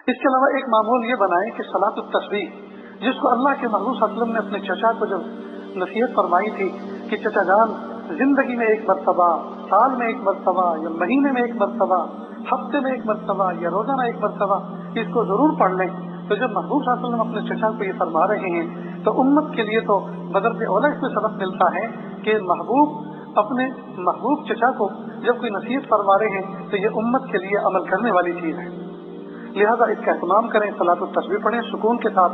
اس کے علاوہ ایک معمول یہ بنائیں کہ صلاۃ التسبیح، جس کو اللہ کے محبوب صلی اللہ علیہ وسلم نے اپنے چچا کو جب نصیحت فرمائی تھی کہ چچا جان زندگی میں ایک مرتبہ، سال میں ایک مرتبہ، یا مہینے میں ایک مرتبہ، ہفتے میں ایک مرتبہ، یا روزانہ ایک مرتبہ اس کو ضرور پڑھ لیں، تو جب محبوب صلی اللہ علیہ وسلم اپنے چچا کو یہ فرما رہے ہیں تو امت کے لیے تو بدرجہ اولا اس میں سبق ملتا ہے کہ محبوب اپنے محبوب چچا کو جب کوئی نصیحت فرما رہے ہیں تو یہ امت کے لیے عمل کرنے والی چیز ہے، لہذا اس کا اہتمام کریں، صلاۃ التسبیح پڑھیں سکون کے ساتھ،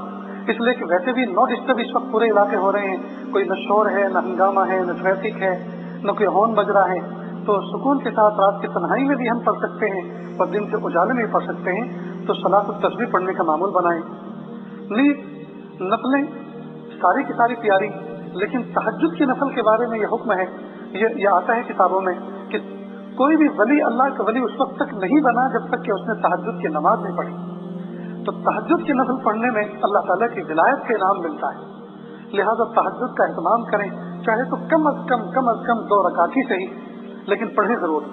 اس لیے کہ ویسے بھی نو ڈسٹرب اس وقت پورے علاقے ہو رہے ہیں، کوئی نہ شور ہے، نہ ہنگامہ ہے، نہ ٹریفک ہے، نہ کوئی ہارن بج رہا ہے، تو سکون کے ساتھ رات کی تنہائی میں بھی ہم پڑھ سکتے ہیں اور دن کے اجالے میں بھی پڑھ سکتے ہیں، تو صلاۃ التسبیح پڑھنے کا معمول بنائیں۔ نیز نفلیں ساری کی ساری پیاری، لیکن تہجد کی نفل کے بارے میں یہ حکم ہے، یہ آتا ہے کتابوں میں کہ کوئی بھی ولی اللہ کا ولی اس وقت تک نہیں بنا جب تک کہ اس نے تہجد کی نماز نہیں پڑھی، تو تہجد کی نفل پڑھنے میں اللہ تعالیٰ کی ولایت کا انعام ملتا ہے، لہذا تہجد کا اہتمام کریں، چاہے تو کم از کم 2 رکعت ہی صحیح، لیکن پڑھیں ضرور۔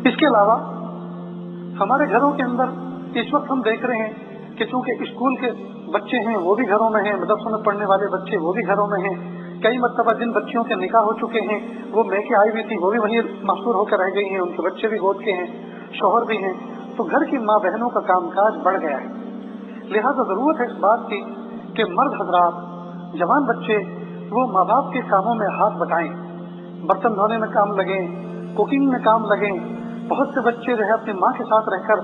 اس کے علاوہ ہمارے گھروں کے اندر اس وقت ہم دیکھ رہے ہیں کہ چونکہ اسکول کے بچے ہیں وہ بھی گھروں میں ہیں، مدرسوں میں پڑھنے والے بچے وہ بھی گھروں میں ہیں، کئی مرتبہ جن بچیوں کے نکاح ہو چکے ہیں وہ میکے آئی ہوئی تھی وہ بھی وہیں محصور ہو کر رہ گئی ہیں، ان کے بچے بھی گود کے ہیں، شوہر بھی ہیں، تو گھر کی ماں بہنوں کا کام کاج بڑھ گیا ہے، لہذا ضرورت ہے اس بات کی کہ مرد حضرات، جوان بچے وہ ماں باپ کے کاموں میں ہاتھ بٹائیں، برتن دھونے میں کام لگیں، کوکنگ میں کام لگیں۔ بہت سے بچے جو ہے اپنی ماں کے ساتھ رہ کر،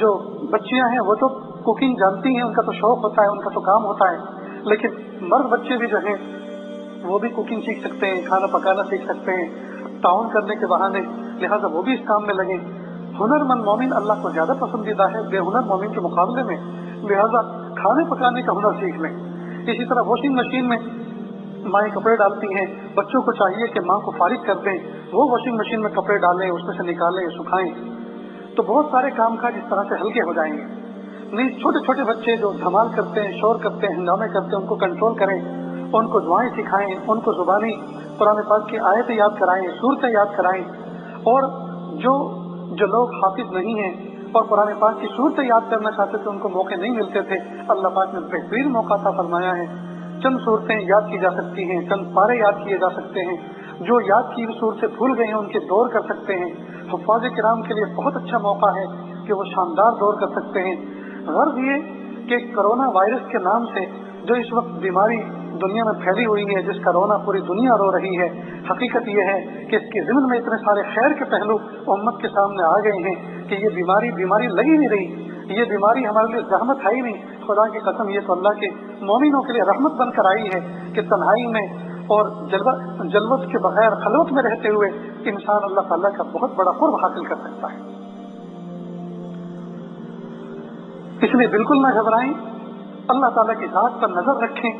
جو بچیاں ہیں وہ تو کوکنگ جانتی ہیں، ان کا تو شوق ہوتا ہے، ان کا تو کام ہوتا ہے، لیکن مرد بچے بھی جو ہیں وہ بھی کوکنگ سیکھ سکتے ہیں، کھانا پکانا سیکھ سکتے ہیں تعاون کرنے کے بہانے، لہٰذا وہ بھی اس کام میں لگیں۔ ہنر مند مومن اللہ کو زیادہ پسندیدہ ہے بے ہنر مومن کے مقابلے میں، لہٰذا کھانے پکانے کا ہنر سیکھ لیں۔ اسی طرح واشنگ مشین میں مائیں کپڑے ڈالتی ہیں، بچوں کو چاہیے کہ ماں کو فارغ کر دیں، وہ واشنگ مشین میں کپڑے ڈالیں، اس میں سے نکالیں، سکھائیں، تو بہت سارے کام کاج اس طرح سے ہلکے ہو جائیں گے۔ نہیں، چھوٹے چھوٹے بچے جو دھمال کرتے ہیں، شور کرتے ہیں، ہنگامے کرتے ہیں، ان کو کنٹرول کریں، ان کو دعائیں سکھائیں، ان کو زبانی قرآن پاک کی آیتیں یاد کرائیں، سورتیں یاد کرائیں، اور جو لوگ حافظ نہیں ہیں اور قرآن پاک کی صورتیں یاد کرنا چاہتے تھے، ان کو موقع نہیں ملتے تھے، اللہ پاک نے بہترین موقع عطا فرمایا ہے، چند صورتیں یاد کی جا سکتی ہیں، چند پارے یاد کیے جا سکتے ہیں، جو یاد کی صورتیں بھول گئے ہیں ان کے دور کر سکتے ہیں، حفاظ کرام کے لیے بہت اچھا موقع ہے کہ وہ شاندار دور کر سکتے ہیں۔ غرض یہ کہ کرونا وائرس کے نام سے جو اس وقت بیماری دنیا میں پھیلی ہوئی ہے، جس کا رونا پوری دنیا رو رہی ہے، حقیقت یہ ہے کہ اس کے ضمن میں اتنے سارے خیر کے پہلو امت کے سامنے آ گئے ہیں کہ یہ بیماری لگ ہی نہیں رہی، یہ بیماری ہمارے لیے زحمت ہے ہی نہیں، خدا کی قسم یہ تو اللہ کے مومنوں کے لیے رحمت بن کر آئی ہے کہ تنہائی میں اور جلوت کے بغیر خلوت میں رہتے ہوئے انسان اللہ تعالیٰ کا بہت بڑا قرب حاصل کر سکتا ہے۔ اس لیے بالکل نہ گھبرائیں، اللہ تعالیٰ کی ذات پر نظر رکھیں،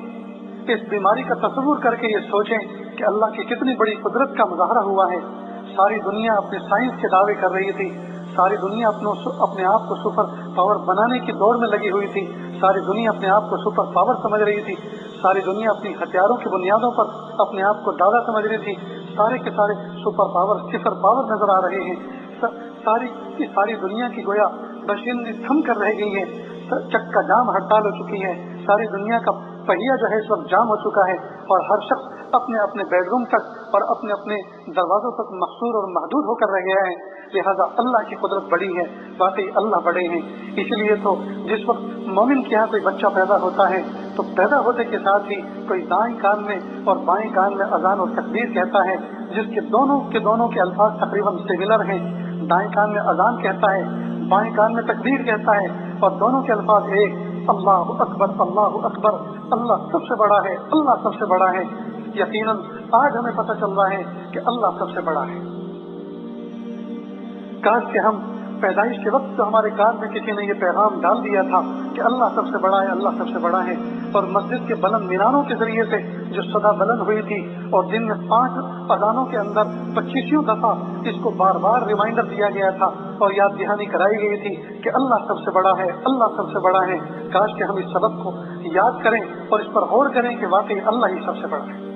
اس بیماری کا تصور کر کے یہ سوچیں کہ اللہ کی کتنی بڑی قدرت کا مظاہرہ ہوا ہے۔ ساری دنیا اپنے سائنس کے دعوے کر رہی تھی، ساری دنیا اپنے آپ کو سپر پاور بنانے کی دوڑ میں لگی ہوئی تھی، ساری دنیا اپنے آپ کو سپر پاور سمجھ رہی تھی، ساری دنیا اپنی ہتھیاروں کی بنیادوں پر اپنے آپ کو دادا سمجھ رہی تھی، سارے کے سارے سپر پاور صفر پاور نظر آ رہے ہیں، ساری دنیا کی گویا مشینری تھم کر رہ گئی ہے، چکا جام ہڑتال ہو چکی ہے، ساری دنیا کا پہیہ جو ہے اس وقت جام ہو چکا ہے، اور ہر شخص اپنے اپنے بیڈ روم تک اور اپنے اپنے دروازوں تک محصور اور محدود ہو کر رہ گیا ہے، لہذا اللہ کی قدرت بڑی ہے، واقعی اللہ بڑے ہیں۔ اس لیے تو جس وقت مومن کے یہاں کوئی بچہ پیدا ہوتا ہے تو پیدا ہوتے کے ساتھ ہی کوئی دائیں کان میں اور بائیں کان میں اذان اور تکبیر کہتا ہے، جس کے دونوں کے الفاظ تقریباً سملر ہیں، دائیں کان میں اذان کہتا ہے، بائیں کان میں تکبیر کہتا ہے، اور دونوں کے الفاظ ایک، اللہ اکبر اللہ اکبر، اللہ سب سے بڑا ہے، اللہ سب سے بڑا ہے۔ یقیناً آج ہمیں پتہ چل رہا ہے کہ اللہ سب سے بڑا ہے۔ کاش کہ ہم پیدائش کے وقت تو ہمارے کان میں کسی نے یہ پیغام ڈال دیا تھا کہ اللہ سب سے بڑا ہے، اللہ سب سے بڑا ہے، اور مسجد کے بلند میناروں کے ذریعے سے جو صدا بلند ہوئی تھی اور دن میں 5 اذانوں کے اندر 25 دفعہ اس کو بار بار ریمائنڈر دیا گیا تھا اور یاد دہانی کرائی گئی تھی کہ اللہ سب سے بڑا ہے، اللہ سب سے بڑا ہے۔ کاش کہ ہم اس سبق کو یاد کریں اور اس پر غور کریں کہ واقعی اللہ ہی سب سے بڑا ہے۔